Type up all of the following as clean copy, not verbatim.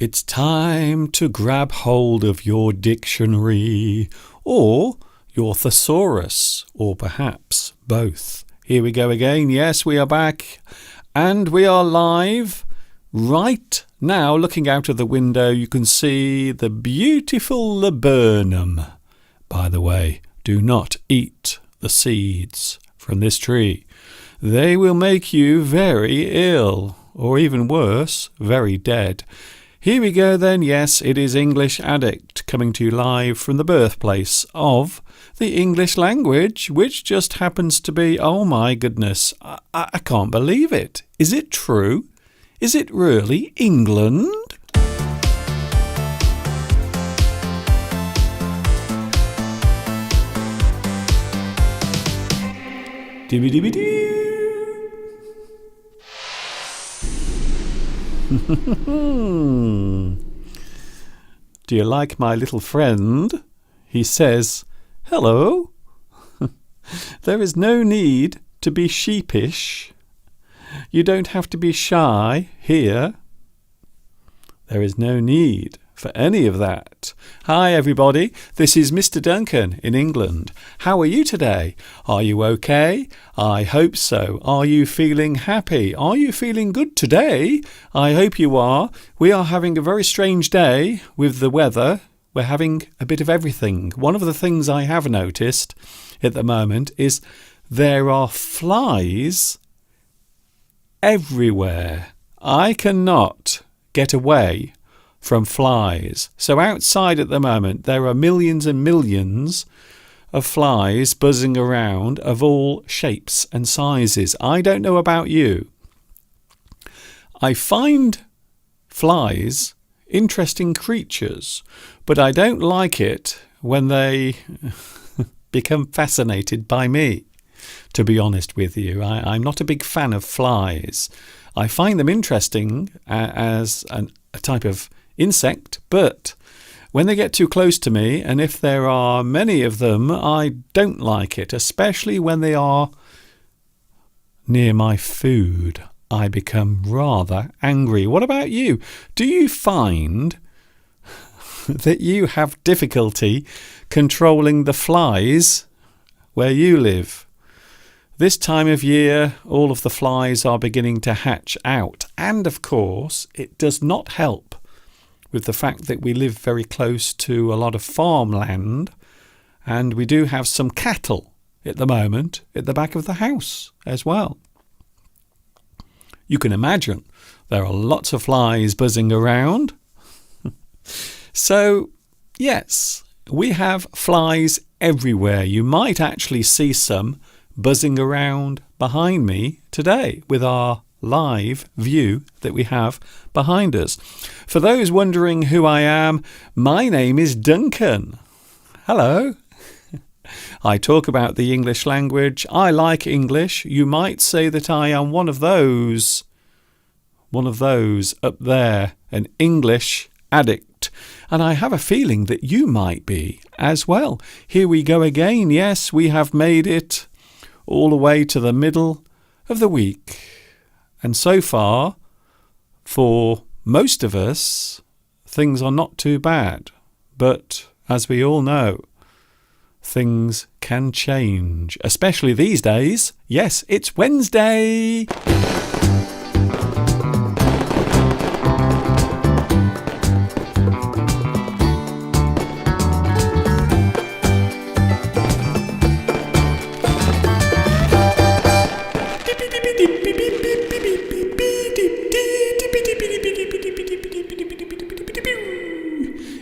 It's time to grab hold of your dictionary or your thesaurus, or perhaps both. Here we go again. Yes, we are back and we are live right now. Looking out of the window, you can see the beautiful laburnum. By the way, do not eat the seeds from this tree. They will make you very ill, or even worse, very dead. Here we go then. Yes, it is English Addict coming to you live from the birthplace of the English language, which just happens to be, oh my goodness, I can't believe it. Is it true? Is it really England? Dibby-dibby-dee. Do you like my little friend? He says, hello. There is no need to be sheepish. You don't have to be shy here. There is no need for any of that. Hi everybody, this is Mr. Duncan in England. How are you today? Are you okay? I hope so. Are you feeling happy? Are you feeling good today? I hope you are. We are having a very strange day with the weather. We're having a bit of everything. One of the things I have noticed at the moment is there are flies everywhere. I cannot get away from flies. So outside at the moment there are millions and millions of flies buzzing around of all shapes and sizes. I don't know about you. I find flies interesting creatures, but I don't like it when they become fascinated by me, to be honest with you. I'm not a big fan of flies. I find them interesting as a type of insect, but when they get too close to me, and if there are many of them, I don't like it, especially when they are near my food. I become rather angry. What about you? Do you find that you have difficulty controlling the flies where you live? This time of year, all of the flies are beginning to hatch out. And of course, it does not help with the fact that we live very close to a lot of farmland, and we do have some cattle at the moment at the back of the house as well. You can imagine there are lots of flies buzzing around. So, yes, we have flies everywhere. You might actually see some buzzing around behind me today with our live view that we have behind us. For those wondering who I am, my name is Duncan. Hello. I talk about the English language. I like English. You might say that I am one of those up there, an English addict. And I have a feeling that you might be as well. Here we go again. Yes, we have made it all the way to the middle of the week. And so far, for most of us, things are not too bad. But as we all know, things can change, especially these days. Yes, it's Wednesday.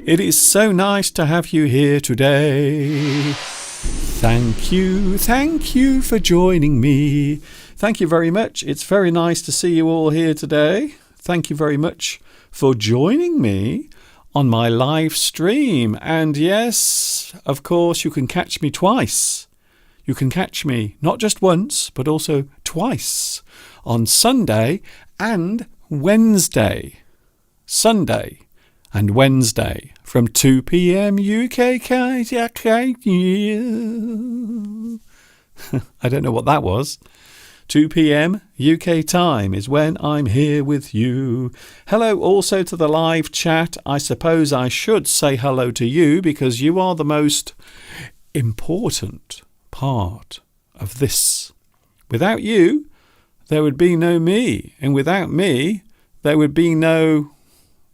It is so nice to have you here today. Thank you for joining me. Thank you very much. It's very nice to see you all here today. Thank you very much for joining me on my live stream. And yes, of course, you can catch me twice. You can catch me not just once, but also twice on Sunday and Wednesday. Sunday and Wednesday from 2 p.m. UK. I don't know what that was. 2 p.m. UK time is when I'm here with you. Hello also to the live chat. I suppose I should say hello to you because you are the most important part of this. Without you, there would be no me. And without me, there would be no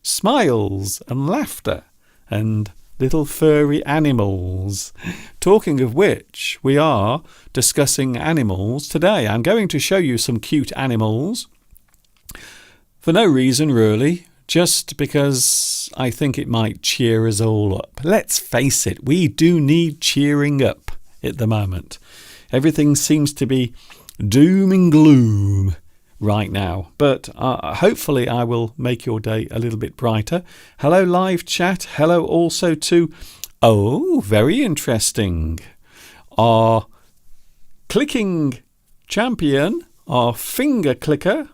smiles and laughter and little furry animals. Talking of which, we are discussing animals today. I'm going to show you some cute animals for no reason really, just because I think it might cheer us all up. Let's face it, we do need cheering up at the moment. Everything seems to be doom and gloom right now, but hopefully I will make your day a little bit brighter. Hello live chat. Hello also to, very interesting, our clicking champion, our finger clicker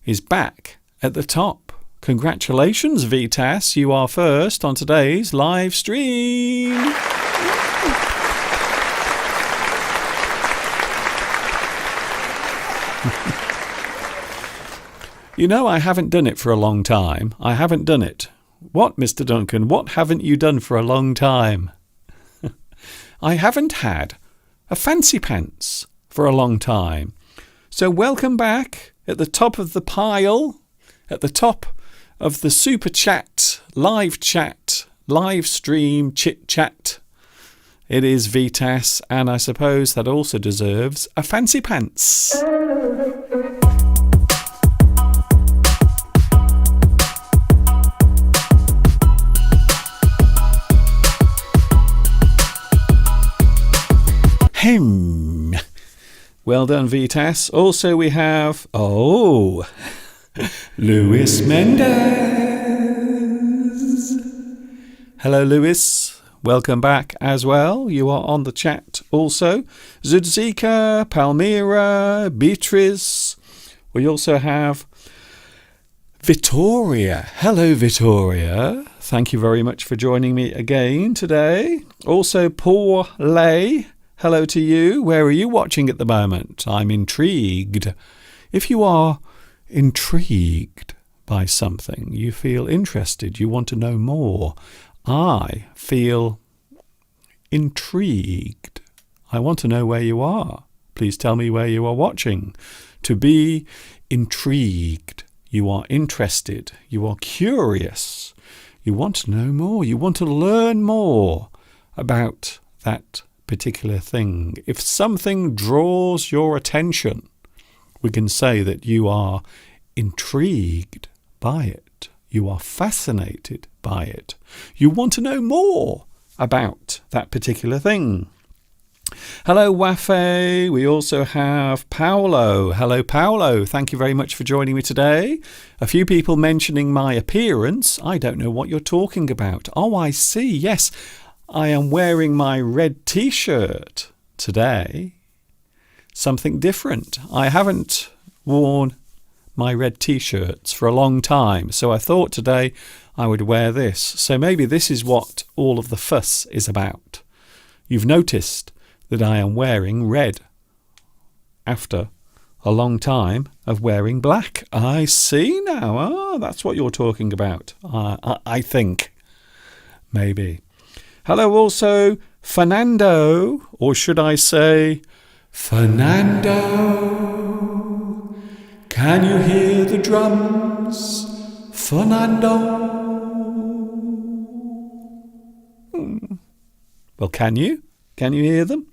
is back at the top. Congratulations Vitas, you are first on today's live stream. You know, I haven't done it for a long time. I haven't done it. What, Mr. Duncan? What haven't you done for a long time? I haven't had a fancy pants for a long time. So welcome back at the top of the pile, at the top of the super chat, live stream, chit chat. It is Vitas, and I suppose that also deserves a fancy pants. Well done, Vitas. Also we have, Luis Mendez. Hello, Luis. Welcome back as well. You are on the chat also. Zudzika, Palmyra, Beatrice. We also have Vittoria. Hello, Vittoria. Thank you very much for joining me again today. Also, Paul Lay. Hello to you. Where are you watching at the moment? I'm intrigued. If you are intrigued by something, you feel interested, you want to know more. I feel intrigued. I want to know where you are. Please tell me where you are watching. To be intrigued. You are interested. You are curious. You want to know more. You want to learn more about that particular thing. If something draws your attention, we can say that you are intrigued by it. You are fascinated by it. You want to know more about that particular thing. Hello, Wafe. We also have Paolo. Hello, Paolo. Thank you very much for joining me today. A few people mentioning my appearance. I don't know what you're talking about. Oh, I see. Yes. I am wearing my red t-shirt today. Something different. I haven't worn my red t-shirts for a long time, so I thought today I would wear this. So maybe this is what all of the fuss is about. You've noticed that I am wearing red after a long time of wearing black. I see now. That's what you're talking about. I think. Maybe. Hello also, Fernando, or should I say, Fernando. Can you hear the drums, Fernando? Well, can you? Can you hear them?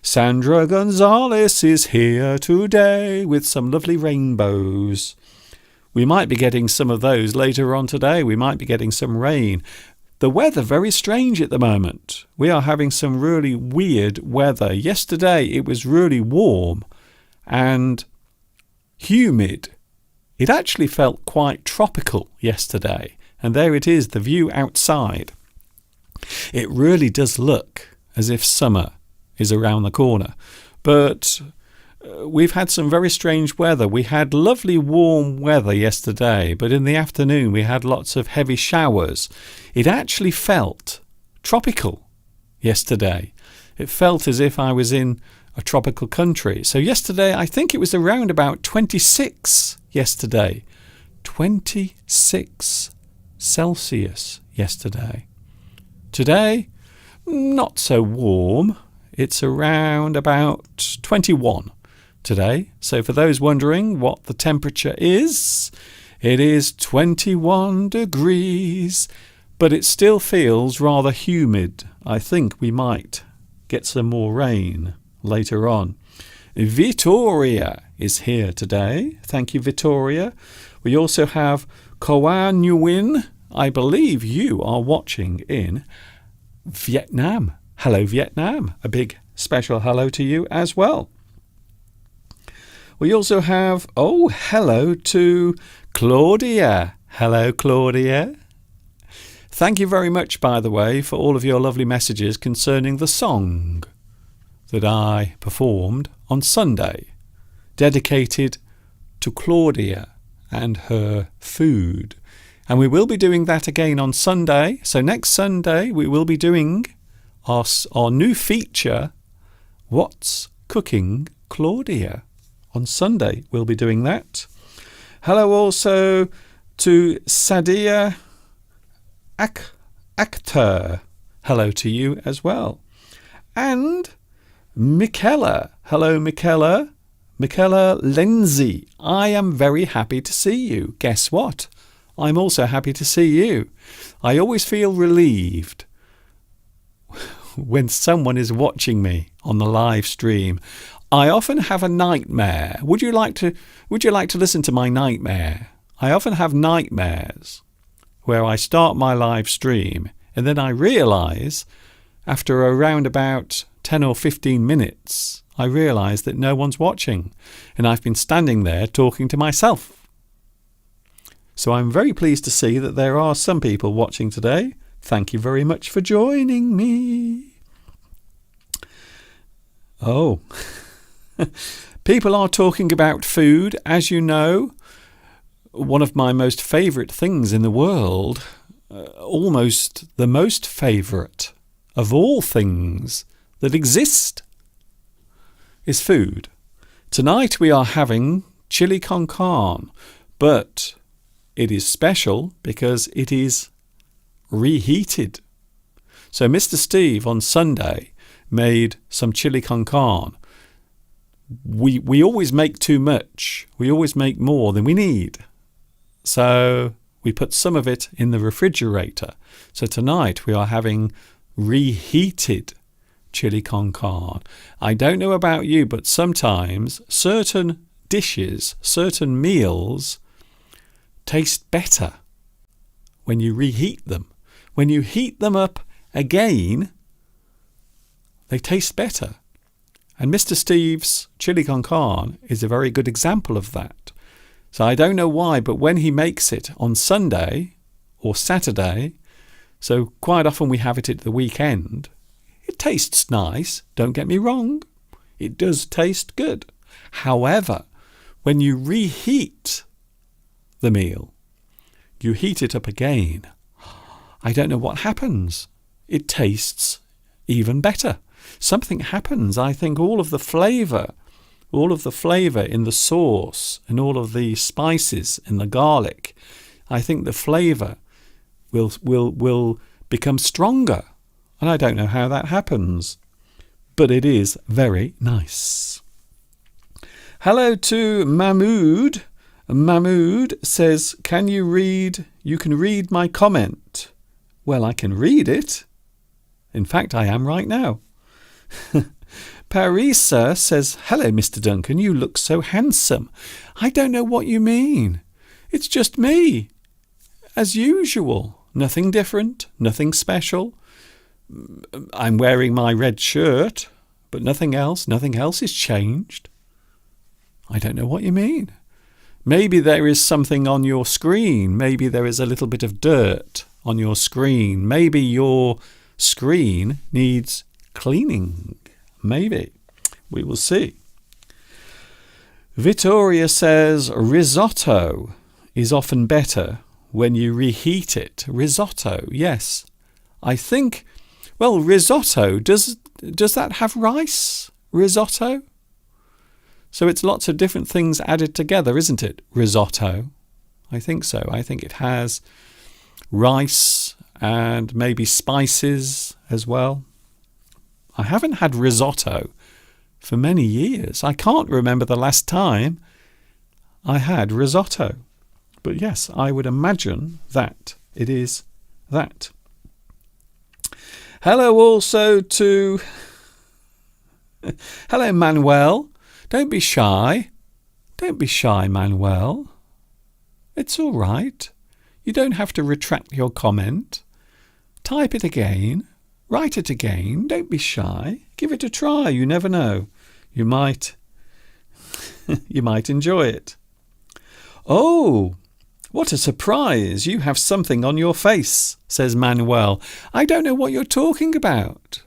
Sandra Gonzalez is here today with some lovely rainbows. We might be getting some of those later on today. We might be getting some rain. The weather very strange at the moment. We are having some really weird weather. Yesterday it was really warm and humid. It actually felt quite tropical yesterday. And there it is, the view outside. It really does look as if summer is around the corner. But we've had some very strange weather. We had lovely warm weather yesterday, but in the afternoon we had lots of heavy showers. It actually felt tropical yesterday. It felt as if I was in a tropical country. So yesterday, I think it was around about 26 yesterday. 26 Celsius yesterday. Today, not so warm. It's around about 21 today. So for those wondering what the temperature is, it is 21 degrees, but it still feels rather humid. I think we might get some more rain later on. Victoria is here today. Thank you, Victoria. We also have Koa Nguyen. I believe you are watching in Vietnam. Hello, Vietnam. A big special hello to you as well. We also have, hello to Claudia. Hello, Claudia. Thank you very much, by the way, for all of your lovely messages concerning the song that I performed on Sunday, dedicated to Claudia and her food. And we will be doing that again on Sunday. So next Sunday, we will be doing our new feature, What's Cooking Claudia? On Sunday, we'll be doing that. Hello also to Sadia Akhtar. Hello to you as well. And Michaela. Hello, Michaela. Michaela Lindsay. I am very happy to see you. Guess what? I'm also happy to see you. I always feel relieved when someone is watching me on the live stream. I often have a nightmare. Would you like to listen to my nightmare? I often have nightmares where I start my live stream and then I realise after around about 10 or 15 minutes, I realise that no one's watching and I've been standing there talking to myself. So I'm very pleased to see that there are some people watching today. Thank you very much for joining me. Oh, people are talking about food. As you know, one of my most favourite things in the world, almost the most favourite of all things that exist, is food. Tonight we are having chili con carne, but it is special because it is reheated. So Mr. Steve on Sunday made some chili con carne. We always make too much. We always make more than we need. So we put some of it in the refrigerator. So tonight we are having reheated chili con carne. I don't know about you, but sometimes certain dishes, certain meals taste better when you reheat them. When you heat them up again, they taste better. And Mr. Steve's chili con carne is a very good example of that. So I don't know why, but when he makes it on Sunday or Saturday, so quite often we have it at the weekend, it tastes nice, don't get me wrong. It does taste good. However, when you reheat the meal, you heat it up again, I don't know what happens. It tastes even better. Something happens. I think all of the flavour in the sauce and all of the spices and the garlic, I think the flavour will become stronger. And I don't know how that happens, but it is very nice. Hello to Mahmood. Mahmood says, you can read my comment. Well, I can read it. In fact, I am right now. Parisa says, hello, Mr. Duncan, you look so handsome. I don't know what you mean. It's just me. As usual. Nothing different, nothing special. I'm wearing my red shirt, but nothing else. Nothing else is changed. I don't know what you mean. Maybe there is something on your screen. Maybe there is a little bit of dirt on your screen. Maybe your screen needs cleaning. Maybe. We will see. Vittoria says risotto is often better when you reheat it. Risotto, yes. I think, well, risotto, does that have rice? risotto? So it's lots of different things added together, isn't it? Risotto. I think so. I think it has rice and maybe spices as well. I haven't had risotto for many years. I can't remember the last time I had risotto. But yes, I would imagine that it is that. Hello also to... Hello, Manuel. Don't be shy. Don't be shy, Manuel. It's all right. You don't have to retract your comment. Type it again. Write it again. Don't be shy. Give it a try. You never know. You might enjoy it. Oh, what a surprise. You have something on your face, says Manuel. I don't know what you're talking about.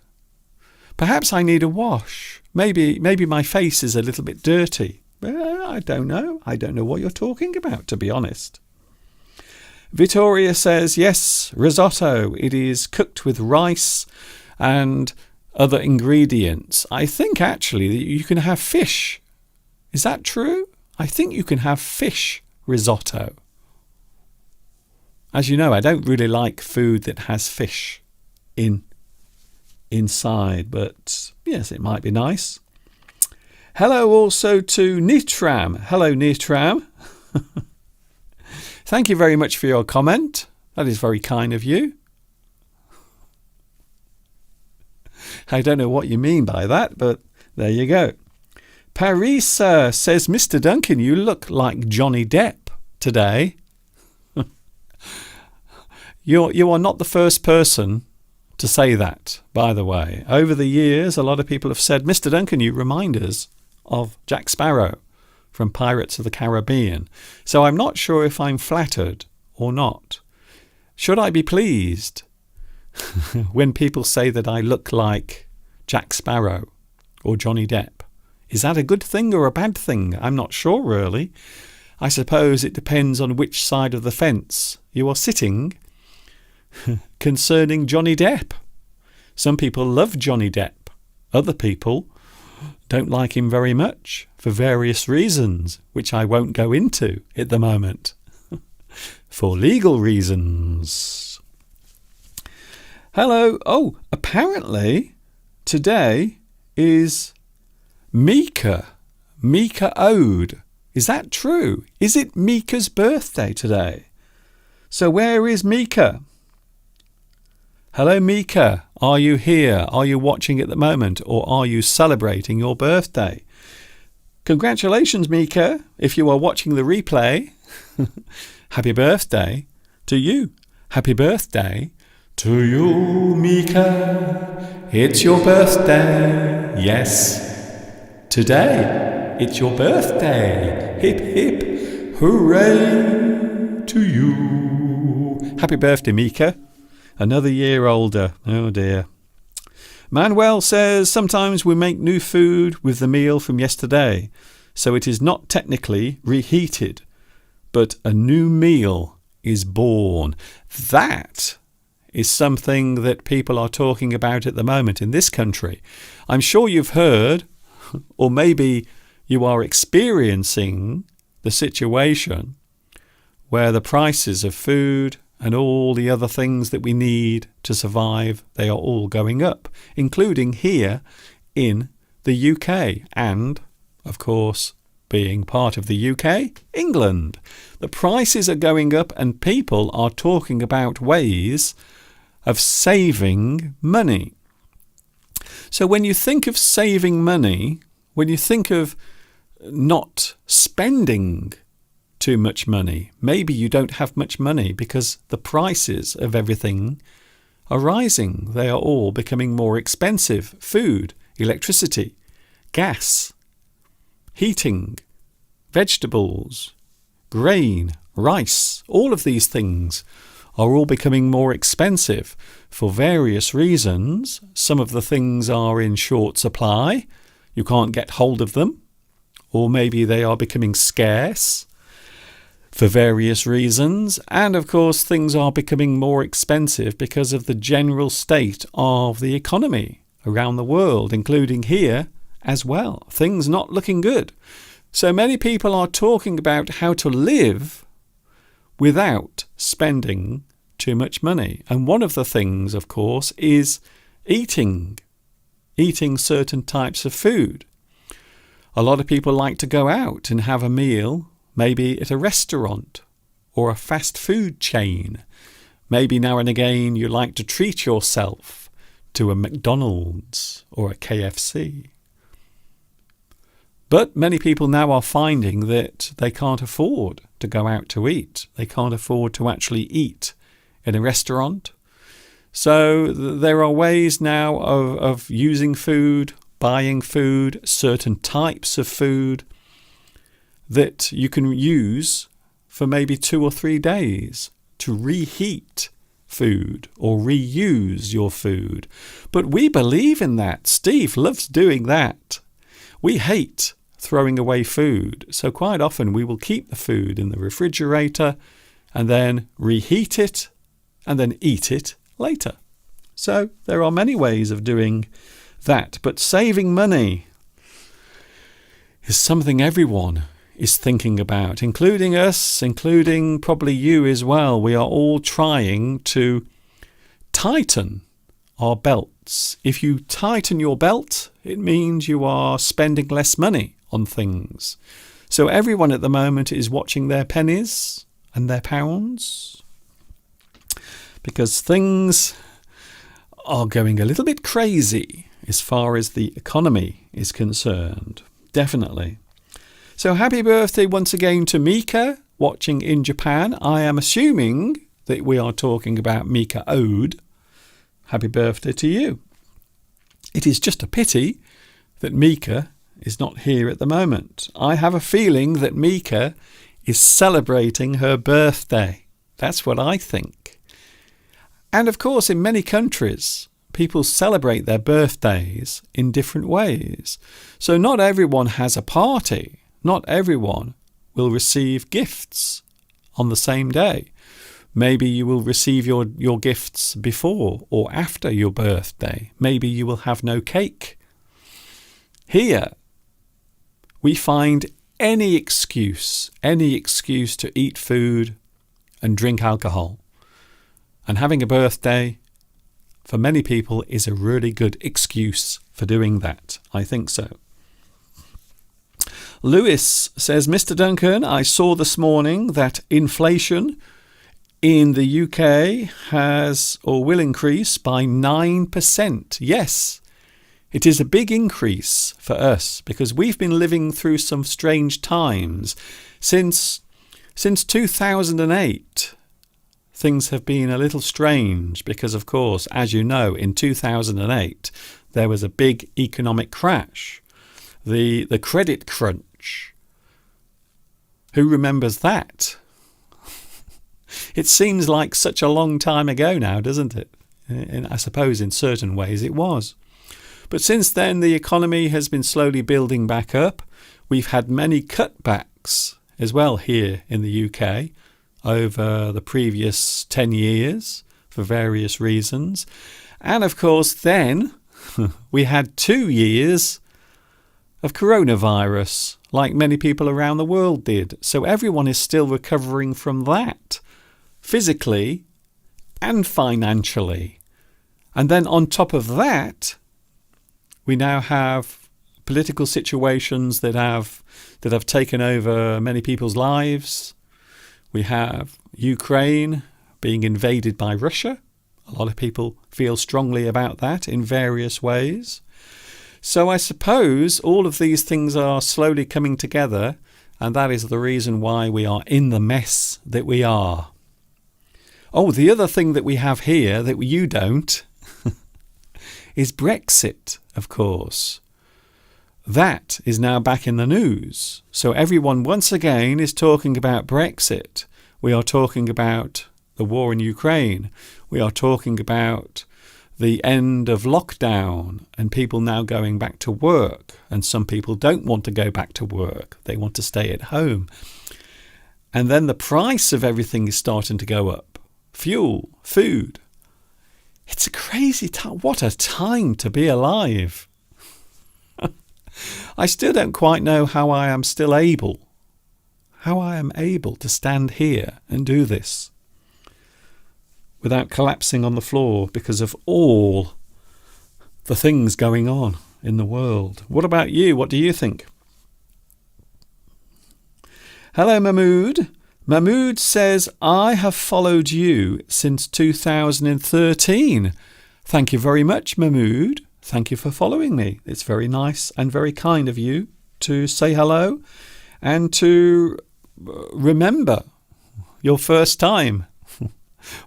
Perhaps I need a wash. Maybe my face is a little bit dirty. I don't know. I don't know what you're talking about, to be honest. Vittoria says, yes, risotto. It is cooked with rice and other ingredients. I think actually that you can have fish. Is that true? I think you can have fish risotto. As you know, I don't really like food that has fish inside, but yes, it might be nice. Hello also to Nitram. Hello, Nitram. Thank you very much for your comment. That is very kind of you. I don't know what you mean by that, but there you go. Parisa says, Mr. Duncan, you look like Johnny Depp today. You are not the first person to say that, by the way. Over the years, a lot of people have said, Mr. Duncan, you remind us of Jack Sparrow from Pirates of the Caribbean. So I'm not sure if I'm flattered or not. Should I be pleased when people say that I look like Jack Sparrow or Johnny Depp? Is that a good thing or a bad thing? I'm not sure, really. I suppose it depends on which side of the fence you are sitting concerning Johnny Depp. Some people love Johnny Depp. Other people don't like him very much for various reasons, which I won't go into at the moment. For legal reasons. Hello. Oh, apparently today is Mika Ode. Is that true? Is it Mika's birthday today? So where is Mika? Hello, Mika. Are you here? Are you watching at the moment, or are you celebrating your birthday? Congratulations, Mika. If you are watching the replay, happy birthday to you. Happy birthday to you, Mika. It's your birthday. Yes. Today, it's your birthday. Hip, hip, hooray to you. Happy birthday, Mika. Another year older. Oh dear. Manuel says, sometimes we make new food with the meal from yesterday, so it is not technically reheated, but a new meal is born. That is something that people are talking about at the moment in this country. I'm sure you've heard, or maybe you are experiencing the situation where the prices of food and all the other things that we need to survive, they are all going up, including here in the UK and, of course, being part of the UK, England. The prices are going up and people are talking about ways of saving money. So when you think of saving money, when you think of not spending too much money, maybe you don't have much money because the prices of everything are rising. They are all becoming more expensive. Food, electricity, gas, heating, vegetables, grain, rice, all of these things are all becoming more expensive for various reasons. Some of the things are in short supply. You can't get hold of them. Or maybe they are becoming scarce for various reasons. And of course, things are becoming more expensive because of the general state of the economy around the world, including here as well. Things not looking good. So many people are talking about how to live without spending too much money. And one of the things, of course, is eating certain types of food. A lot of people like to go out and have a meal, maybe at a restaurant or a fast food chain. Maybe now and again you like to treat yourself to a McDonald's or a KFC. But many people now are finding that they can't afford to go out to eat. They can't afford to actually eat in a restaurant. So there are ways now of using food, buying food, certain types of food that you can use for maybe 2 or 3 days to reheat food or reuse your food. But we believe in that. Steve loves doing that. We hate throwing away food. So quite often we will keep the food in the refrigerator and then reheat it and then eat it later. So there are many ways of doing that. But saving money is something everyone is thinking about, including us, including probably you as well. We are all trying to tighten our belts. If you tighten your belt, it means you are spending less money on things. So everyone at the moment is watching their pennies and their pounds, because things are going a little bit crazy as far as the economy is concerned. Definitely. So happy birthday once again to Mika, watching in Japan. I am assuming that we are talking about Mika Ode. Happy birthday to you. It is just a pity that Mika is not here at the moment. I have a feeling that Mika is celebrating her birthday. That's what I think. And of course, in many countries, people celebrate their birthdays in different ways. So not everyone has a party. Not everyone will receive gifts on the same day. Maybe you will receive your gifts before or after your birthday. Maybe you will have no cake. Here, we find any excuse to eat food and drink alcohol. And having a birthday, for many people, is a really good excuse for doing that. I think so. Lewis says, Mr. Duncan, I saw this morning that inflation in the UK has or will increase by 9%. Yes, it is a big increase for us because we've been living through some strange times. Since 2008, things have been a little strange because, of course, as you know, in 2008, there was a big economic crash. The credit crunch. Who remembers that? It seems like such a long time ago now, doesn't it? And I suppose in certain ways it was. But since then, the economy has been slowly building back up. We've had many cutbacks as well here in the UK over the previous 10 years for various reasons. And of course, then we had 2 years of coronavirus, like many people around the world did. So everyone is still recovering from that, physically and financially. And then on top of that, we now have political situations that have taken over many people's lives. We have Ukraine being invaded by Russia. A lot of people feel strongly about that in various ways. So I suppose all of these things are slowly coming together, and that is the reason why we are in the mess that we are. Oh, the other thing that we have here that you don't is Brexit, of course. That is now back in the news. So everyone once again is talking about Brexit. We are talking about the war in Ukraine. We are talking about the end of lockdown and people now going back to work. And some people don't want to go back to work. They want to stay at home. And then the price of everything is starting to go up. Fuel, food. It's a crazy time. What a time to be alive. I still don't quite know how I am able to stand here and do this without collapsing on the floor because of all the things going on in the world. What about you? What do you think? Hello, Mahmood. Mahmood says, I have followed you since 2013. Thank you very much, Mahmood. Thank you for following me. It's very nice and very kind of you to say hello and to remember your first time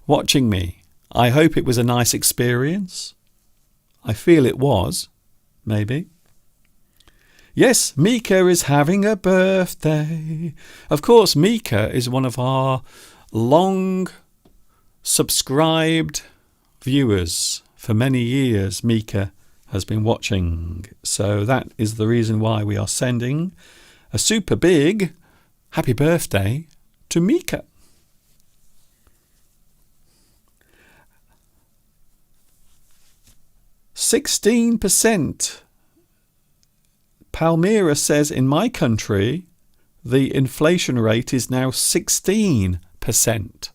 watching me. I hope it was a nice experience. I feel it was, maybe. Yes, Mika is having a birthday. Of course, Mika is one of our long subscribed viewers. For many years, Mika has been watching. So that is the reason why we are sending a super big happy birthday to Mika. %. Palmyra says, in my country, the inflation rate is now 16%.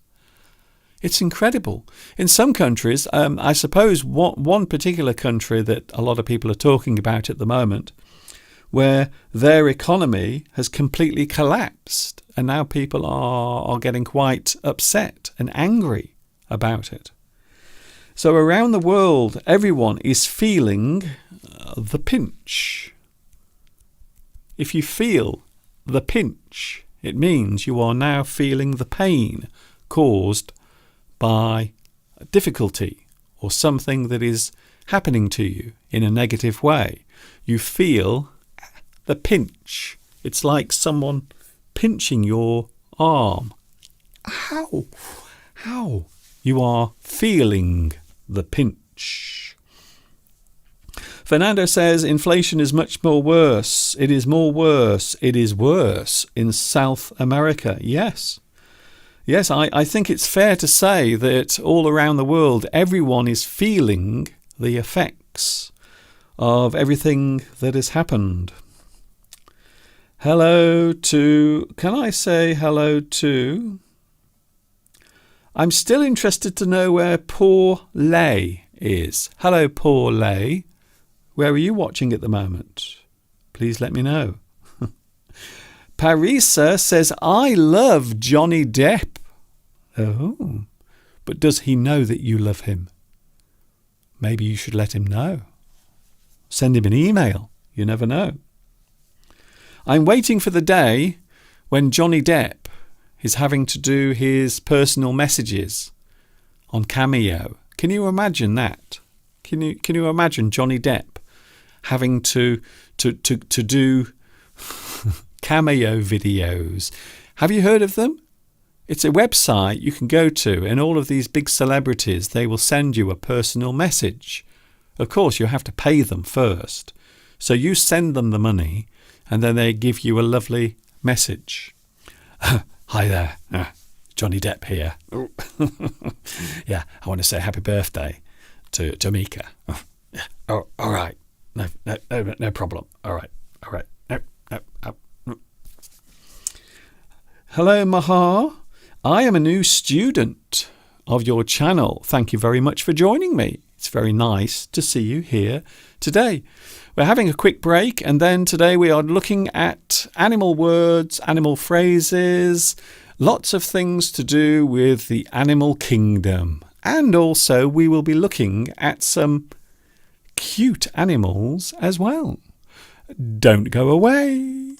It's incredible. In some countries, I suppose one particular country that a lot of people are talking about at the moment, where their economy has completely collapsed, and now people are getting quite upset and angry about it. So around the world, everyone is feeling the pinch. If you feel the pinch, it means you are now feeling the pain caused by difficulty or something that is happening to you in a negative way. You feel the pinch. It's like someone pinching your arm. How? You are feeling the pinch. Fernando says inflation is much more worse. It is more worse. It is worse in South America. Yes, I think it's fair to say that all around the world, everyone is feeling the effects of everything that has happened. Hello to... Can I say hello to... I'm still interested to know where Poor Lay is. Hello, Poor Lay. Where are you watching at the moment? Please let me know. Parisa says, I love Johnny Depp. Oh, but does he know that you love him? Maybe you should let him know. Send him an email. You never know. I'm waiting for the day when Johnny Depp is having to do his personal messages on Cameo. Can you imagine that? Can you imagine Johnny Depp having to do Cameo videos? Have you heard of them? It's a website you can go to, and all of these big celebrities, they will send you a personal message. Of course, you have to pay them first. So you send them the money, and then they give you a lovely message. Hi there, Johnny Depp here. Yeah, I want to say happy birthday to Mika. Oh, all right. No problem. All right. No. Hello, Mahar. I am a new student of your channel. Thank you very much for joining me. It's very nice to see you here today. We're having a quick break, and then today we are looking at animal words, animal phrases, lots of things to do with the animal kingdom. And also we will be looking at some cute animals as well. Don't go away.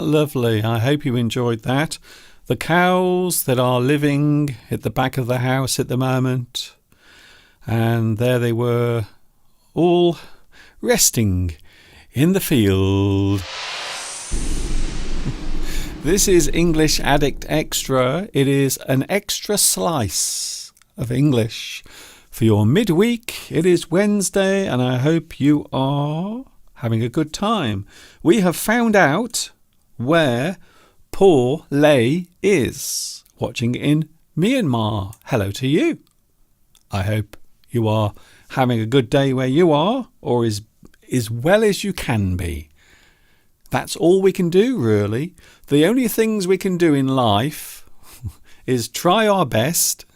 lovely? I hope you enjoyed that. The cows that are living at the back of the house at the moment, and there they were, all resting in the field. This is English Addict Extra. It is an extra slice of English for your midweek. It is Wednesday, and I hope you are having a good time. We have found out where Poor Lay is, watching in Myanmar. Hello to you. I hope you are having a good day where you are, or as well as you can be. That's all we can do, really. The only things we can do in life is try our best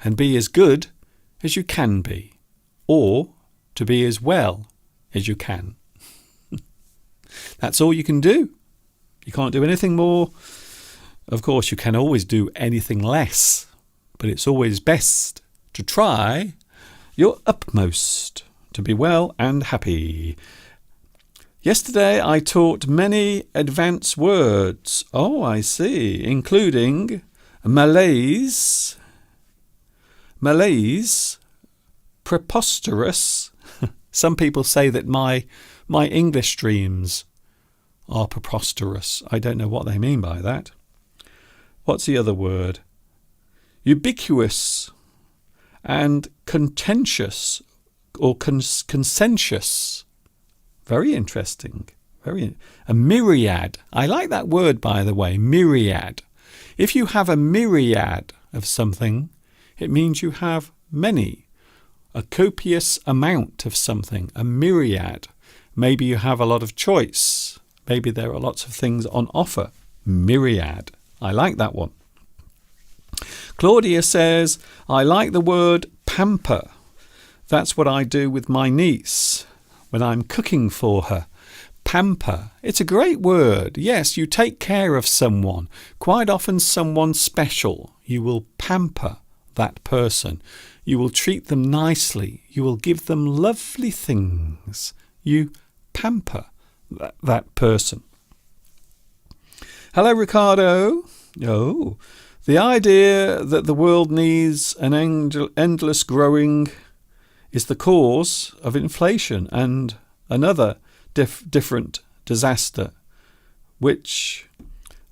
and be as good as you can be, or to be as well as you can. That's all you can do. You can't do anything more. Of course, you can always do anything less, but it's always best to try your utmost to be well and happy. Yesterday I taught many advanced words. Oh, I see, including malaise, preposterous. Some people say that my English streams are preposterous. I don't know what they mean by that. What's the other word? Ubiquitous and contentious or conscientious. Very interesting. A myriad. I like that word, by the way, myriad. If you have a myriad of something, it means you have many. A copious amount of something, a myriad. Maybe you have a lot of choice. Maybe there are lots of things on offer. Myriad. I like that one. Claudia says, I like the word pamper. That's what I do with my niece when I'm cooking for her. Pamper. It's a great word. Yes, you take care of someone. Quite often someone special. You will pamper that person. You will treat them nicely. You will give them lovely things. You pamper that person. Hello, Ricardo. Oh, the idea that the world needs an endless growing is the cause of inflation and another different disaster, which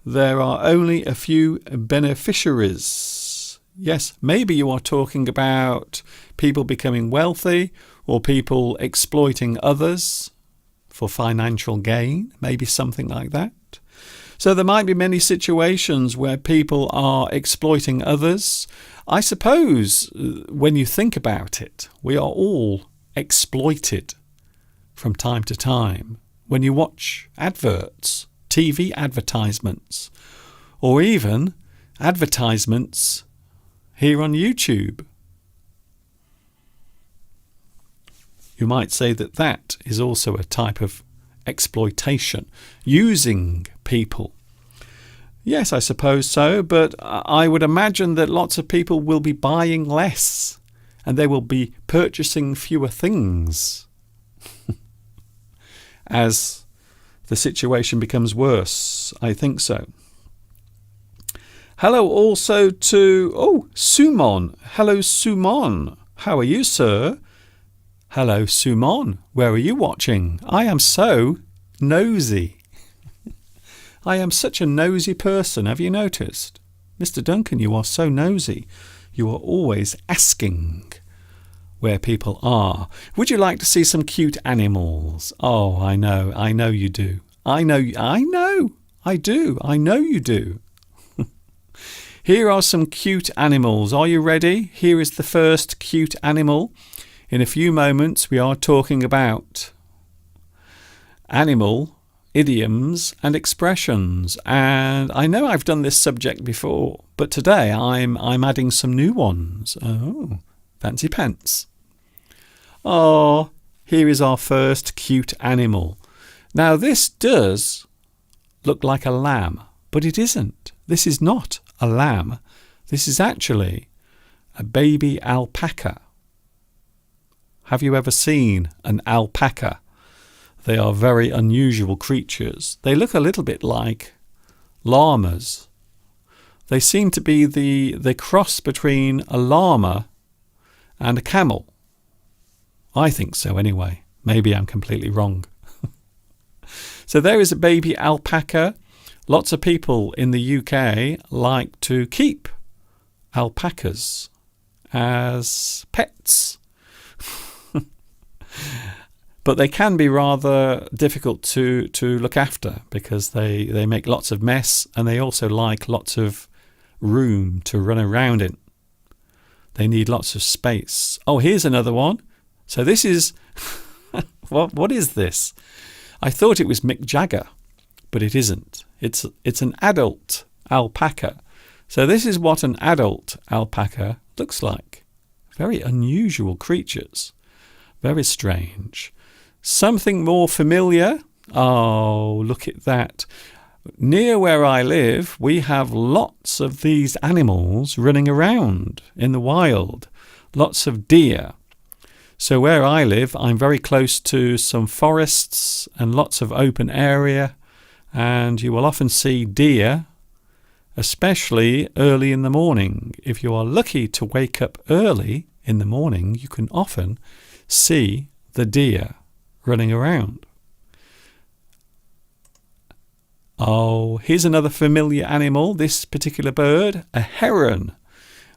there are only a few beneficiaries. Yes, maybe you are talking about people becoming wealthy or people exploiting others for financial gain, maybe something like that. So there might be many situations where people are exploiting others. I suppose when you think about it, we are all exploited from time to time. When you watch adverts, TV advertisements, or even advertisements here on YouTube. You might say that that is also a type of exploitation, using people. Yes, I suppose so, but I would imagine that lots of people will be buying less and they will be purchasing fewer things as the situation becomes worse. I think so. Hello also to, Sumon. Hello, Sumon. How are you, sir? Hello, Sumon. Where are you watching? I am so nosy. I am such a nosy person. Have you noticed? Mr. Duncan, you are so nosy. You are always asking where people are. Would you like to see some cute animals? Oh, I know you do. I know you do. Here are some cute animals. Are you ready? Here is the first cute animal. In a few moments, we are talking about animal idioms and expressions. And I know I've done this subject before, but today I'm adding some new ones. Oh, fancy pants. Oh, here is our first cute animal. Now, this does look like a lamb, but it isn't. This is not a lamb. This is actually a baby alpaca. Have you ever seen an alpaca? They are very unusual creatures. They look a little bit like llamas. They seem to be the cross between a llama and a camel. I think so anyway. Maybe I'm completely wrong. So there is a baby alpaca. Lots of people in the UK like to keep alpacas as pets. But they can be rather difficult to look after because they make lots of mess, and they also like lots of room to run around in. They need lots of space. Oh, here's another one. So this is... what is this? I thought it was Mick Jagger, but it isn't. It's an adult alpaca. So this is what an adult alpaca looks like. Very unusual creatures. Very strange. Something more familiar. Oh, look at that. Near where I live, we have lots of these animals running around in the wild. Lots of deer. So where I live, I'm very close to some forests and lots of open area, and you will often see deer, especially early in the morning. If you are lucky to wake up early in the morning, you can often see the deer running around. Oh, here's another familiar animal, this particular bird, a heron.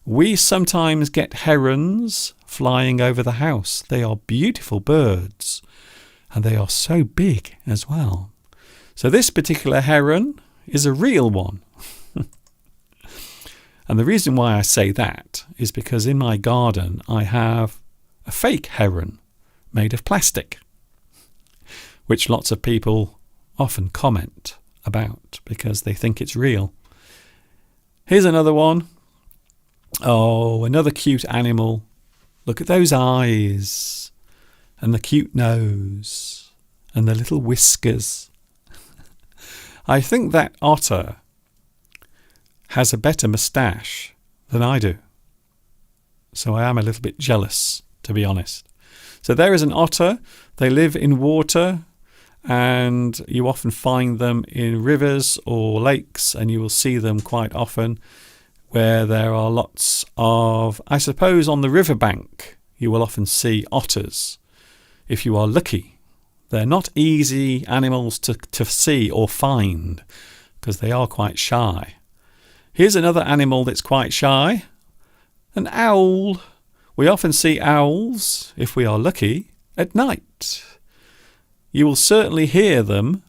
We sometimes get herons flying over the house. They are beautiful birds, and they are so big as well. So this particular heron is a real one. And the reason why I say that is because in my garden I have a fake heron made of plastic, which lots of people often comment about because they think it's real. Here's another one. Oh, another cute animal. Look at those eyes and the cute nose and the little whiskers. I think that otter has a better moustache than I do. So I am a little bit jealous, to be honest. So there is an otter. They live in water, and you often find them in rivers or lakes, and you will see them quite often where there are lots of, I suppose on the riverbank, you will often see otters. If you are lucky, they're not easy animals to see or find because they are quite shy. Here's another animal that's quite shy, an owl. We often see owls, if we are lucky, at night. You will certainly hear them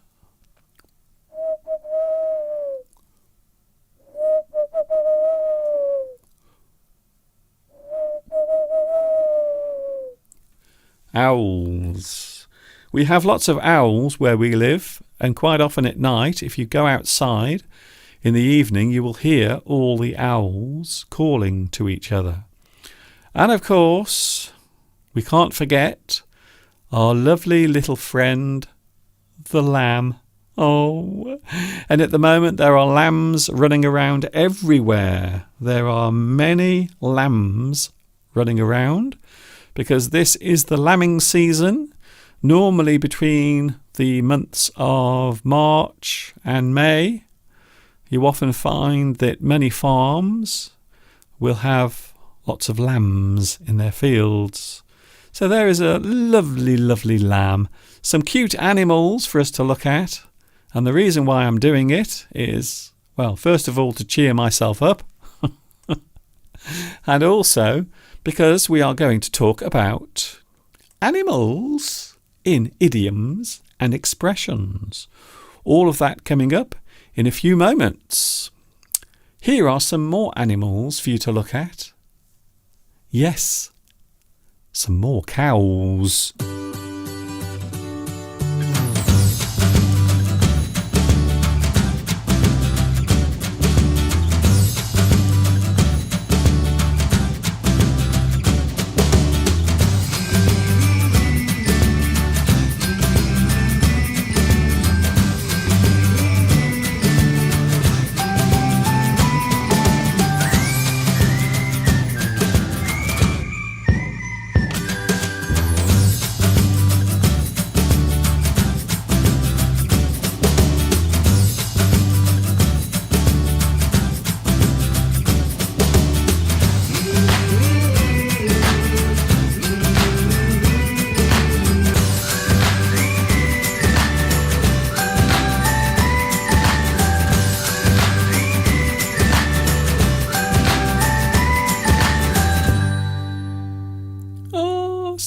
owls. We have lots of owls where we live, and quite often at night, if you go outside in the evening, you will hear all the owls calling to each other. And of course, we can't forget our lovely little friend, the lamb. Oh, and at the moment there are lambs running around everywhere. There are many lambs running around because this is the lambing season, normally between the months of March and May. You often find that many farms will have lots of lambs in their fields. So there is a lovely, lovely lamb. Some cute animals for us to look at. And the reason why I'm doing it is, well, first of all, to cheer myself up. And also because we are going to talk about animals in idioms and expressions. All of that coming up in a few moments. Here are some more animals for you to look at. Yes, some more cows.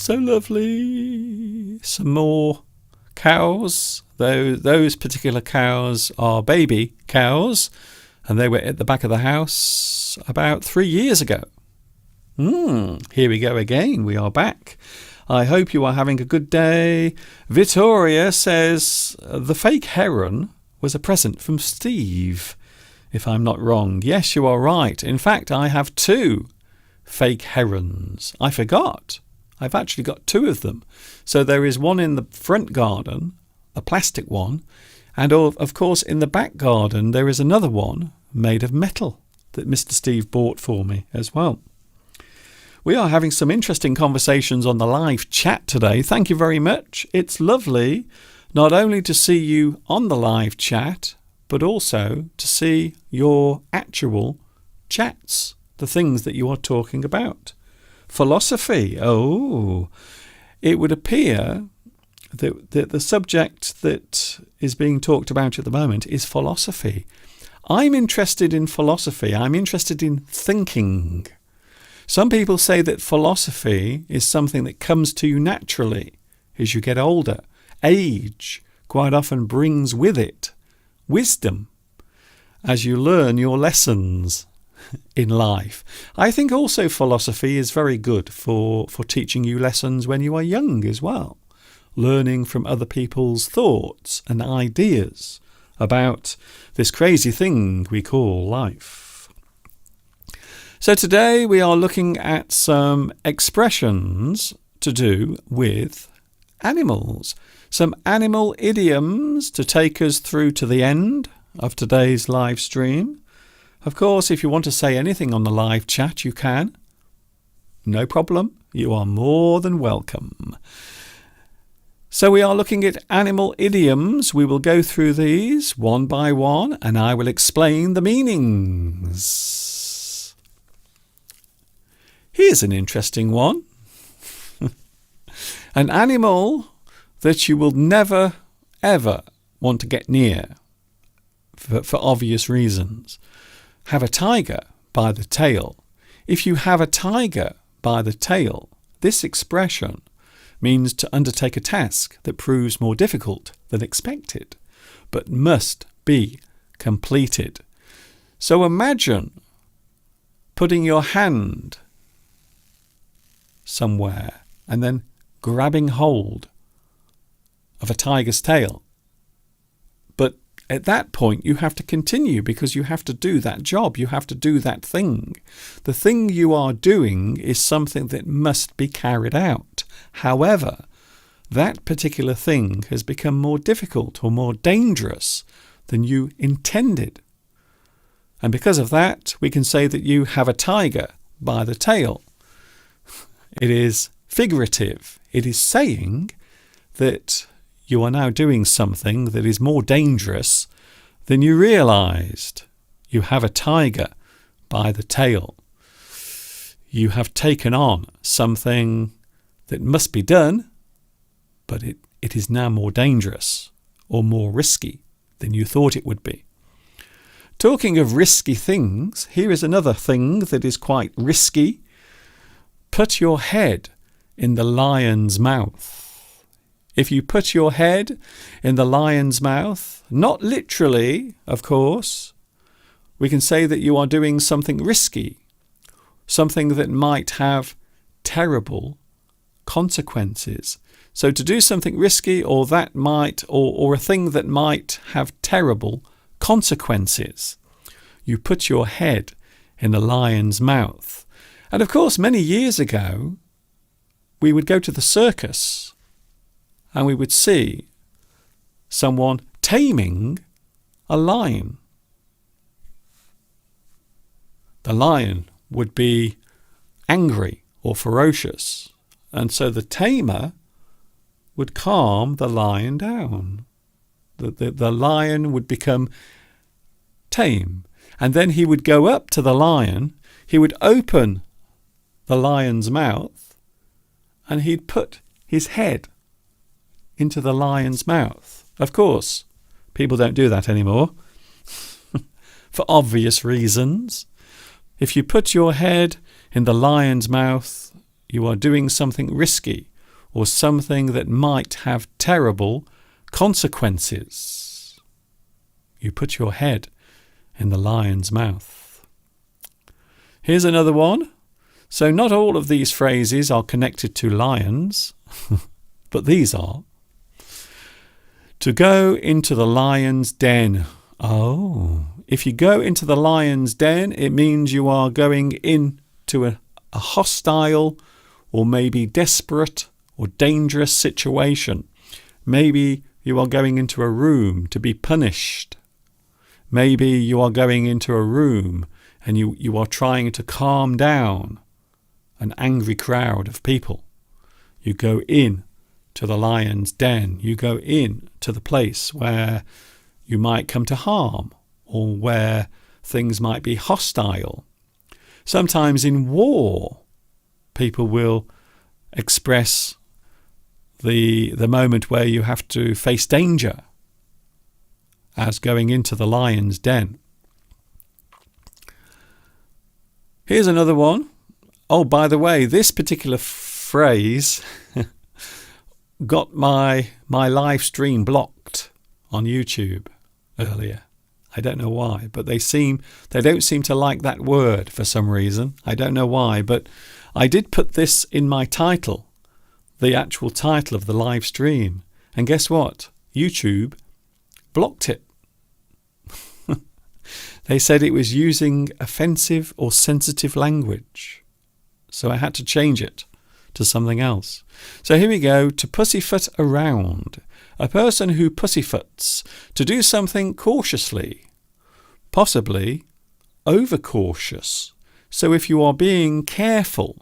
So lovely. Some more cows. Those particular cows are baby cows, and they were at the back of the house about 3 years ago. Here we go again. We are back. I hope you are having a good day. Vittoria says the fake heron was a present from Steve, if I'm not wrong. Yes, you are right. In fact, I have 2 fake herons. I forgot. I've actually got 2 of them. So there is one in the front garden, a plastic one, and of course in the back garden there is another one made of metal that Mr. Steve bought for me as well. We are having some interesting conversations on the live chat today. Thank you very much. It's lovely not only to see you on the live chat, but also to see your actual chats, the things that you are talking about. Philosophy. Oh, it would appear that the subject that is being talked about at the moment is philosophy. I'm interested in philosophy. I'm interested in thinking. Some people say that philosophy is something that comes to you naturally as you get older. Age quite often brings with it wisdom as you learn your lessons in life. I think also philosophy is very good for teaching you lessons when you are young as well. Learning from other people's thoughts and ideas about this crazy thing we call life. So today we are looking at some expressions to do with animals. Some animal idioms to take us through to the end of today's live stream. Of course, if you want to say anything on the live chat, you can. No problem. You are more than welcome. So we are looking at animal idioms. We will go through these one by one, and I will explain the meanings. Here's an interesting one. An animal that you will never, ever want to get near for obvious reasons. Have a tiger by the tail. If you have a tiger by the tail, this expression means to undertake a task that proves more difficult than expected, but must be completed. So imagine putting your hand somewhere and then grabbing hold of a tiger's tail. But at that point, you have to continue because you have to do that job. You have to do that thing. The thing you are doing is something that must be carried out. However, that particular thing has become more difficult or more dangerous than you intended. And because of that, we can say that you have a tiger by the tail. It is figurative. It is saying that you are now doing something that is more dangerous than you realized. You have a tiger by the tail. You have taken on something that must be done, but it is now more dangerous or more risky than you thought it would be. Talking of risky things, here is another thing that is quite risky. Put your head in the lion's mouth. If you put your head in the lion's mouth, not literally, of course, we can say that you are doing something risky, something that might have terrible consequences. So to do something risky or that might, or a thing that might have terrible consequences, you put your head in the lion's mouth. And of course, many years ago, we would go to the circus and we would see someone taming a lion. The lion would be angry or ferocious, and so the tamer would calm the lion down. The lion would become tame, and then he would go up to the lion, he would open the lion's mouth, and he'd put his head into the lion's mouth. Of course, people don't do that anymore for obvious reasons. If you put your head in the lion's mouth, you are doing something risky, or something that might have terrible consequences. You put your head in the lion's mouth. Here's another one. So not all of these phrases are connected to lions, but these are. To go into the lion's den. Oh, if you go into the lion's den, it means you are going into a hostile or maybe desperate or dangerous situation. Maybe you are going into a room to be punished. Maybe you are going into a room and you are trying to calm down an angry crowd of people. You go in to the lion's den. You go in to the place where you might come to harm or where things might be hostile. Sometimes in war, people will express the moment where you have to face danger as going into the lion's den. Here's another one. Oh, by the way, this particular phrase got my live stream blocked on YouTube earlier. I don't know why, but they don't seem to like that word for some reason. I don't know why, but I did put this in my title, the actual title of the live stream. And guess what? YouTube blocked it. They said it was using offensive or sensitive language. So I had to change it to something else. So here we go. To pussyfoot around. A person who pussyfoots. To do something cautiously. Possibly overcautious. So if you are being careful,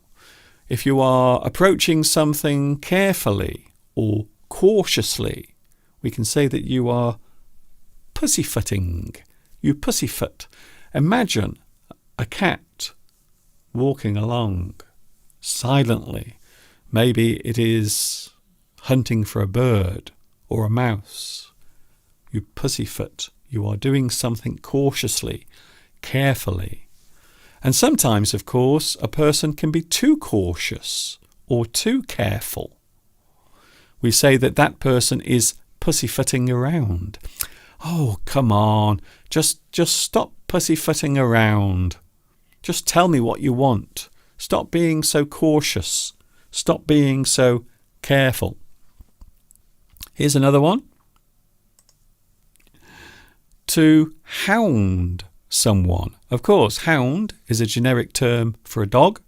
if you are approaching something carefully or cautiously, we can say that you are pussyfooting. You pussyfoot. Imagine a cat walking along silently. Maybe it is hunting for a bird or a mouse. You pussyfoot. You are doing something cautiously, carefully. And sometimes, of course, a person can be too cautious or too careful. We say that that person is pussyfooting around. Oh, come on. Just stop pussyfooting around. Just tell me what you want. Stop being so cautious. Stop being so careful. Here's another one. To hound someone. Of course, hound is a generic term for a dog,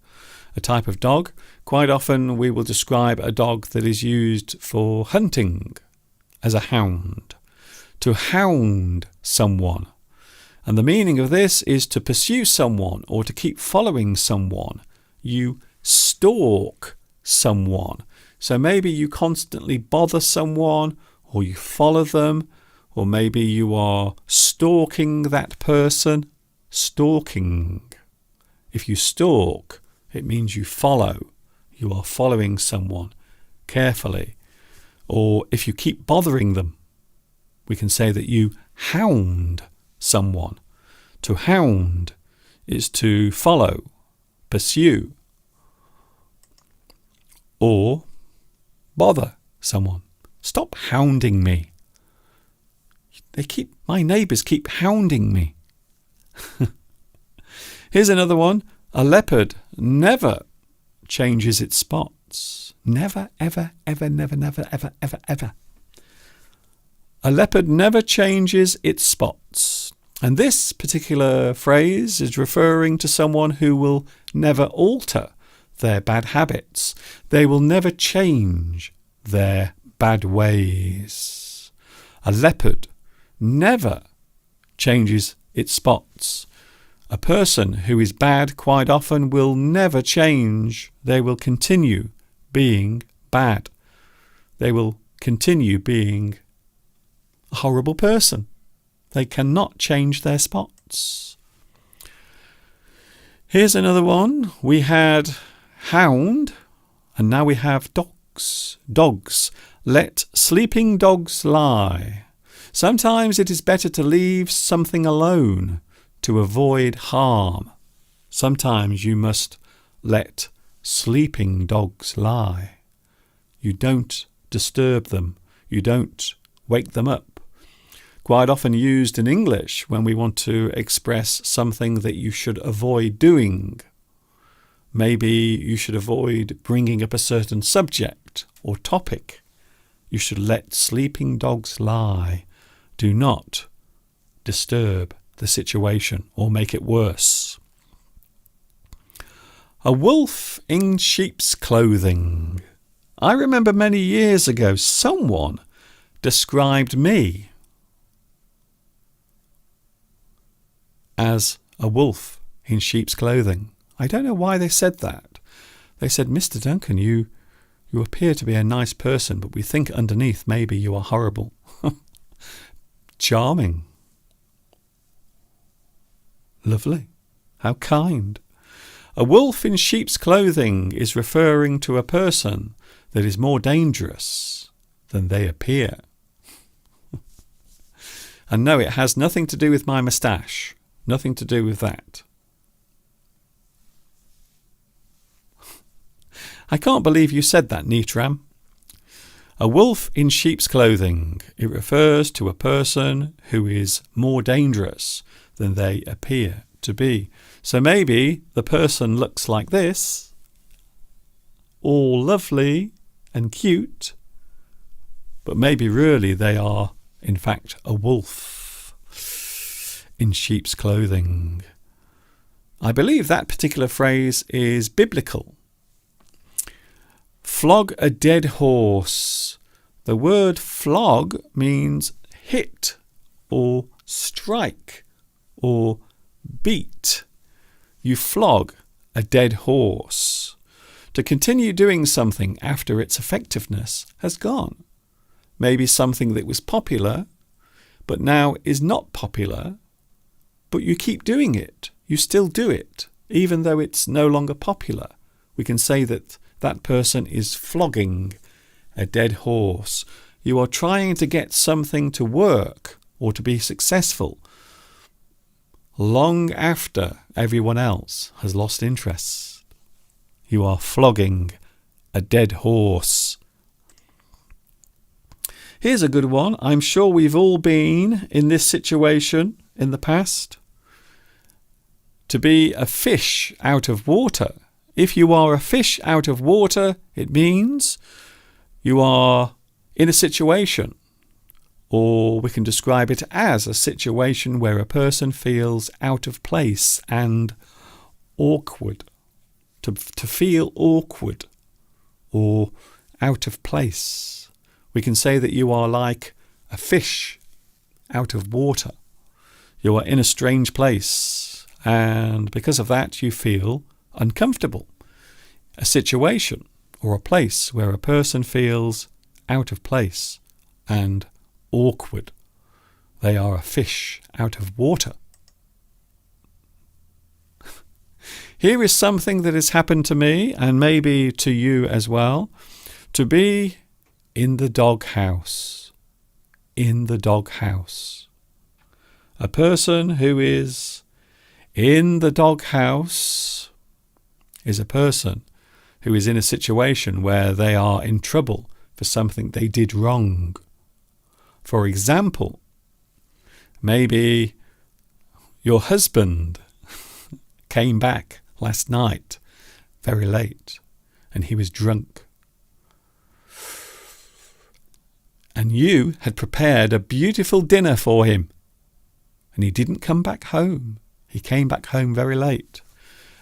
a type of dog. Quite often we will describe a dog that is used for hunting as a hound. To hound someone. And the meaning of this is to pursue someone or to keep following someone. You stalk someone. So maybe you constantly bother someone or you follow them, or maybe you are stalking that person. Stalking. If you stalk, it means you follow. You are following someone carefully. Or if you keep bothering them, we can say that you hound someone. To hound is to follow, pursue, or bother someone. Stop hounding me. My neighbours keep hounding me. Here's another one. A leopard never changes its spots. Never, ever, ever, never, never, ever, ever, ever. A leopard never changes its spots. And this particular phrase is referring to someone who will never alter their bad habits. They will never change their bad ways. A leopard never changes its spots. A person who is bad quite often will never change. They will continue being bad. They will continue being a horrible person. They cannot change their spots. Here's another one. We had hound, and now we have dogs. Dogs. Let sleeping dogs lie. Sometimes it is better to leave something alone to avoid harm. Sometimes you must let sleeping dogs lie. You don't disturb them. You don't wake them up. Quite often used in English when we want to express something that you should avoid doing. Maybe you should avoid bringing up a certain subject or topic. You should let sleeping dogs lie. Do not disturb the situation or make it worse. A wolf in sheep's clothing. I remember many years ago someone described me as a wolf in sheep's clothing. I don't know why they said that. They said, Mr. Duncan, you appear to be a nice person, but we think underneath maybe you are horrible. Charming. Lovely. How kind. A wolf in sheep's clothing is referring to a person that is more dangerous than they appear. And no, it has nothing to do with my moustache. Nothing to do with that. I can't believe you said that, Neetram. A wolf in sheep's clothing. It refers to a person who is more dangerous than they appear to be. So maybe the person looks like this, all lovely and cute, but maybe really they are, in fact, a wolf in sheep's clothing. I believe that particular phrase is biblical. Flog a dead horse. The word flog means hit or strike or beat. You flog a dead horse. To continue doing something after its effectiveness has gone. Maybe something that was popular, but now is not popular, but you keep doing it. You still do it, even though it's no longer popular. We can say that that person is flogging a dead horse. You are trying to get something to work or to be successful long after everyone else has lost interest. You are flogging a dead horse. Here's a good one. I'm sure we've all been in this situation in the past. To be a fish out of water. If you are a fish out of water, it means you are in a situation, or we can describe it as a situation where a person feels out of place and awkward. To feel awkward or out of place. We can say that you are like a fish out of water. You are in a strange place, and because of that you feel uncomfortable. A situation or a place where a person feels out of place and awkward. They are a fish out of water. Here is something that has happened to me and maybe to you as well. To be in the doghouse. In the doghouse. A person who is in the doghouse is a person who is in a situation where they are in trouble for something they did wrong. For example, maybe your husband came back last night very late and he was drunk. And you had prepared a beautiful dinner for him and he didn't come back home. He came back home very late.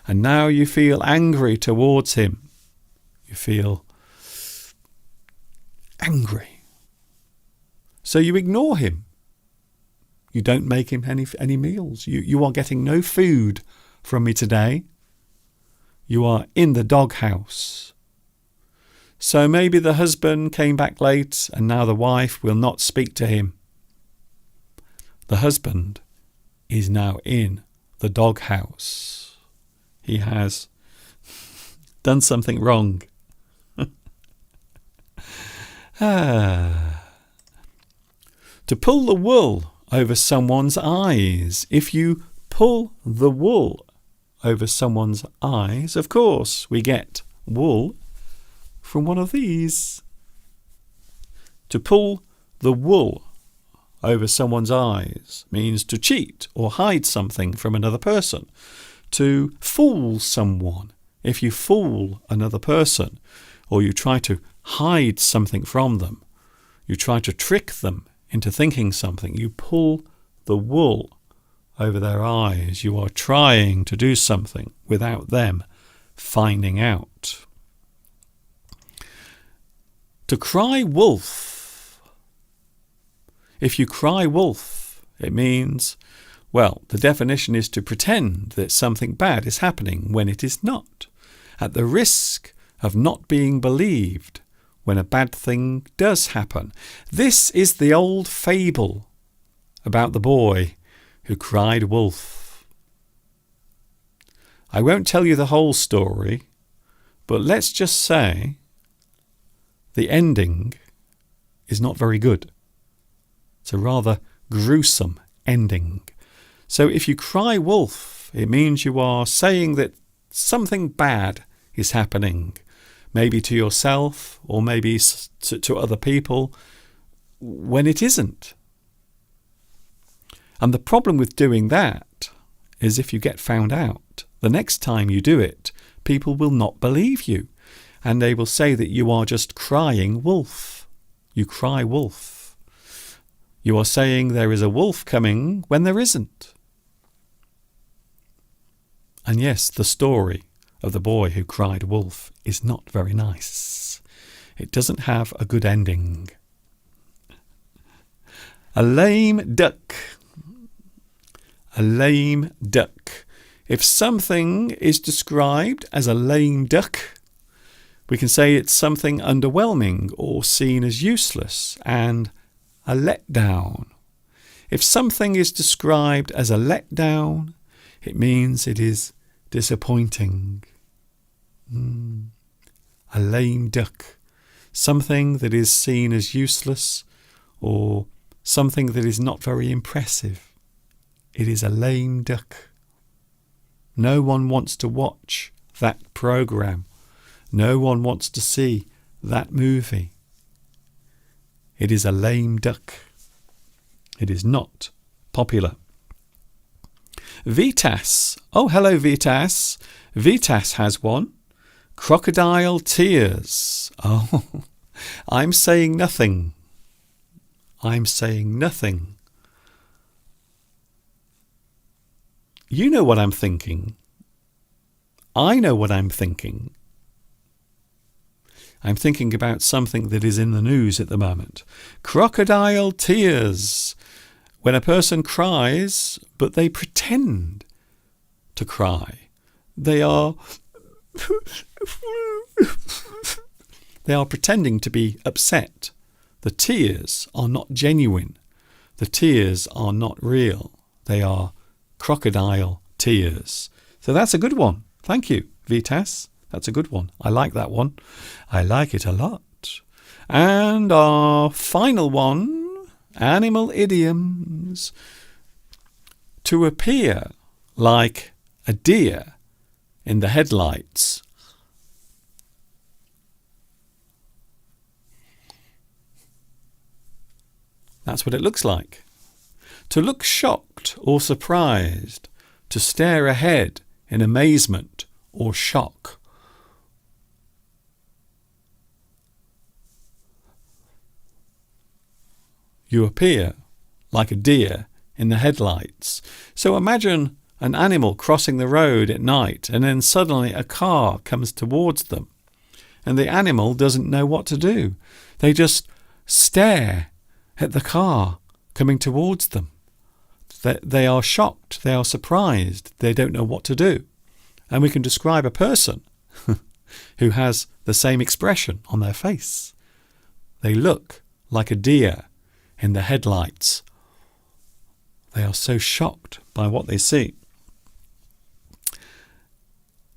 And now you feel angry towards him. You feel angry. So you ignore him. You don't make him any meals. You are getting no food from me today. You are in the doghouse. So maybe the husband came back late and now the wife will not speak to him. The husband is now in the doghouse. He has done something wrong. To pull the wool over someone's eyes. If you pull the wool over someone's eyes, of course, we get wool from one of these. To pull the wool over someone's eyes means to cheat or hide something from another person. To fool someone. If you fool another person, or you try to hide something from them, you try to trick them into thinking something, you pull the wool over their eyes. You are trying to do something without them finding out. To cry wolf. If you cry wolf, it means, well, the definition is to pretend that something bad is happening when it is not, at the risk of not being believed when a bad thing does happen. This is the old fable about the boy who cried wolf. I won't tell you the whole story, but let's just say the ending is not very good. It's a rather gruesome ending. So if you cry wolf, it means you are saying that something bad is happening, maybe to yourself or maybe to other people, when it isn't. And the problem with doing that is if you get found out, the next time you do it, people will not believe you. And they will say that you are just crying wolf. You cry wolf. You are saying there is a wolf coming when there isn't. And yes, the story of the boy who cried wolf is not very nice. It doesn't have a good ending. A lame duck. A lame duck. If something is described as a lame duck, we can say it's something underwhelming or seen as useless, and a letdown. If something is described as a letdown, it means it is disappointing. A lame duck. Something that is seen as useless or something that is not very impressive. It is a lame duck. No one wants to watch that program. No one wants to see that movie. It is a lame duck. It is not popular. Vitas. Oh, hello, Vitas. Vitas has one. Crocodile tears. Oh, I'm saying nothing. I'm saying nothing. You know what I'm thinking. I know what I'm thinking. I'm thinking about something that is in the news at the moment. Crocodile tears. When a person cries, but they pretend to cry. They are pretending to be upset. The tears are not genuine. The tears are not real. They are crocodile tears. So that's a good one. Thank you, Vitas. That's a good one. I like that one. I like it a lot. And our final one, animal idioms. To appear like a deer in the headlights. That's what it looks like. To look shocked or surprised. To stare ahead in amazement or shock. You appear like a deer in the headlights. So imagine an animal crossing the road at night and then suddenly a car comes towards them and the animal doesn't know what to do. They just stare at the car coming towards them. They are shocked, they are surprised, they don't know what to do. And we can describe a person who has the same expression on their face. They look like a deer in the headlights. They are so shocked by what they see.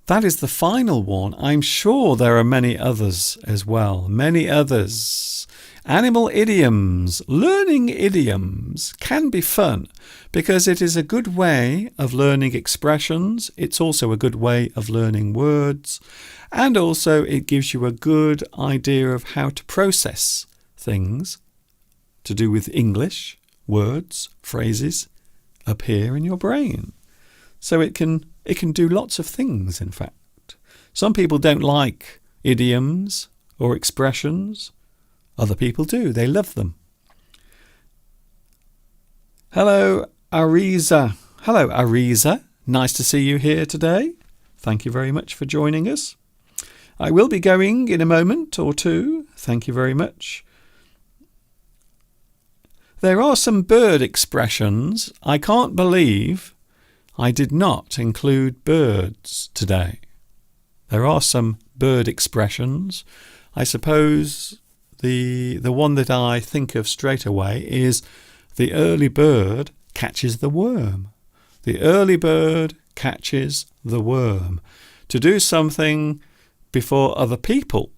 That is the final one. I'm sure there are many others as well. Many others. Animal idioms. Learning idioms can be fun because it is a good way of learning expressions. It's also a good way of learning words. And also it gives you a good idea of how to process things to do with English, words, phrases appear in your brain. So it can do lots of things, in fact. Some people don't like idioms or expressions. Other people do. They love them. Hello, Ariza. Hello, Ariza. Nice to see you here today. Thank you very much for joining us. I will be going in a moment or two. Thank you very much. There are some bird expressions. I can't believe I did not include birds today. There are some bird expressions. I suppose the one that I think of straight away is the early bird catches the worm. The early bird catches the worm. To do something before other people.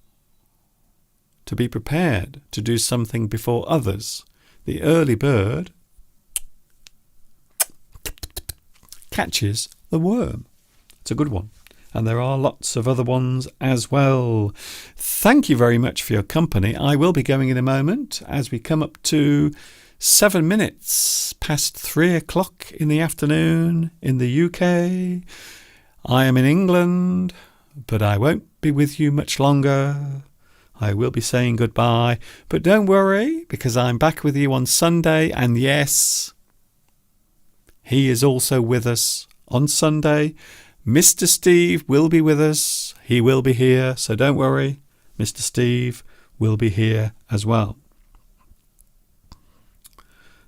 To be prepared to do something before others. The early bird catches the worm. It's a good one. And there are lots of other ones as well. Thank you very much for your company. I will be going in a moment as we come up to 7 minutes past 3 o'clock in the afternoon in the UK. I am in England, but I won't be with you much longer. I will be saying goodbye, but don't worry, because I'm back with you on Sunday, and yes, he is also with us on Sunday. Mr. Steve will be with us. He will be here, so don't worry. Mr. Steve will be here as well.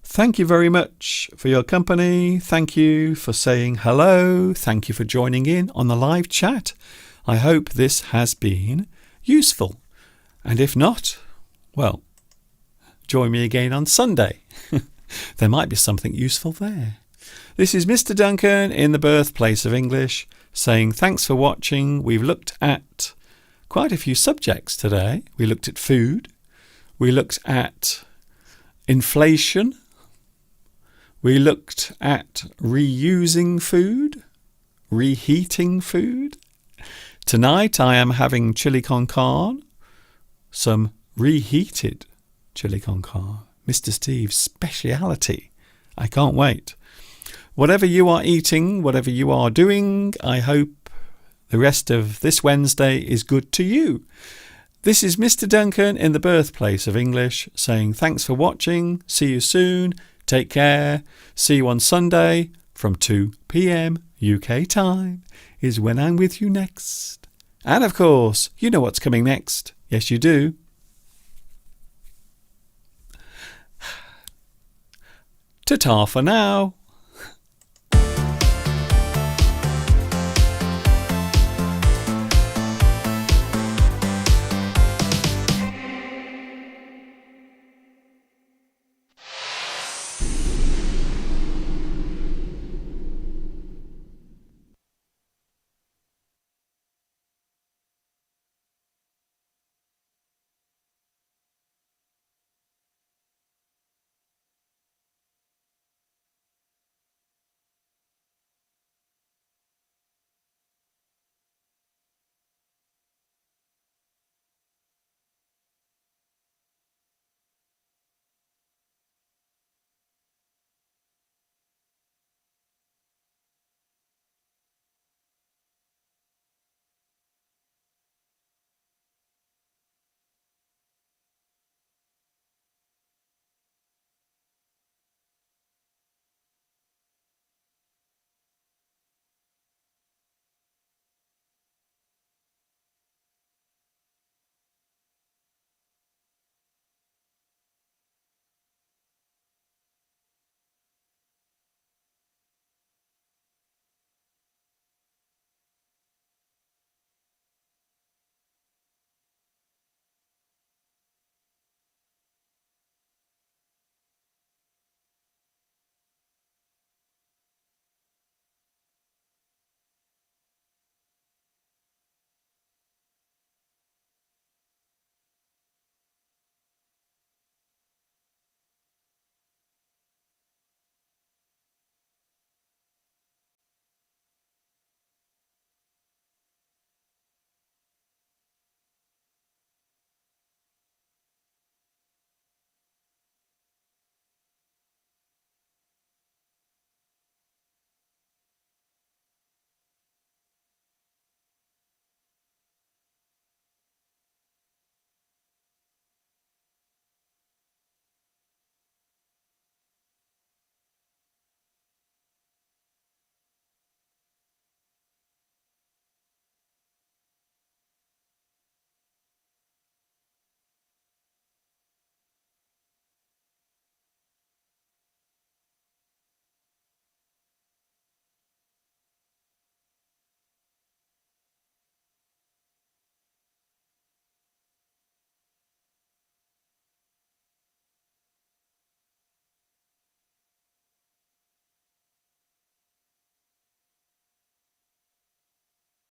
Thank you very much for your company. Thank you for saying hello. Thank you for joining in on the live chat. I hope this has been useful. And if not, well, join me again on Sunday. There might be something useful there. This is Mr. Duncan in the birthplace of English saying thanks for watching. We've looked at quite a few subjects today. We looked at food. We looked at inflation. We looked at reusing food, reheating food. Tonight I am having chili con carne, some reheated chili con carne, Mr. Steve's speciality. I can't wait. Whatever you are eating, whatever you are doing, I hope the rest of this Wednesday is good to you. This is Mr. Duncan in the birthplace of English saying thanks for watching. See you soon. Take care. See you on Sunday from 2 p.m. UK time is when I'm with you next. And of course, you know what's coming next. Yes, you do. Ta-ta for now.